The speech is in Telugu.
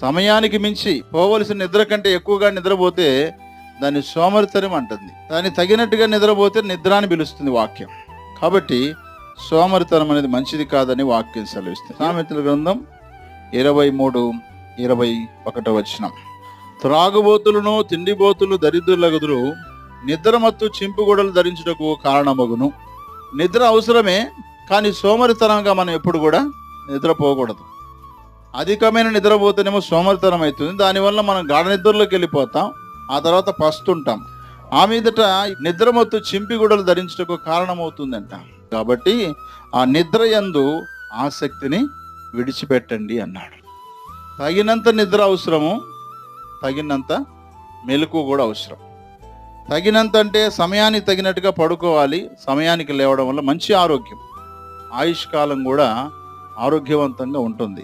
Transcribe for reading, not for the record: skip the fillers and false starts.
సమయానికి మించి పోవలసిన నిద్ర కంటే ఎక్కువగా నిద్రపోతే దాన్ని సోమరితనం అంటుంది. దాన్ని తగినట్టుగా నిద్రపోతే నిద్ర అని పిలుస్తుంది వాక్యం. కాబట్టి సోమరితనం అనేది మంచిది కాదని వాక్యం సెలవిస్తుంది. సామెతల గ్రంథం 23:21. త్రాగుబోతులను తిండిబోతులు దరిద్రులగుదురు, నిద్రమత్తు చింపుగొడలు ధరించుటకు కారణమగును. నిద్ర అవసరమే, కానీ సోమరితనంగా మనం ఎప్పుడు కూడా నిద్రపోకూడదు. అధికమైన నిద్రపోతేనేమో సోమరితనం అవుతుంది. దానివల్ల మనం గాఢ నిద్రలోకి వెళ్ళిపోతాం. ఆ తర్వాత పస్తుంటాం. ఆ మీదట నిద్రమత్తు చింపిగుడలు ధరించుటకు కారణమవుతుందంట. కాబట్టి ఆ నిద్ర యందు ఆసక్తిని విడిచిపెట్టండి అన్నాడు. తగినంత నిద్ర అవసరము, తగినంత మెలకువ కూడా అవసరం. తగినంత అంటే సమయానికి తగినట్టుగా పడుకోవాలి. సమయానికి లేవడం వల్ల మంచి ఆరోగ్యం, ఆయుష్కాలం కూడా ఆరోగ్యవంతంగా ఉంటుంది.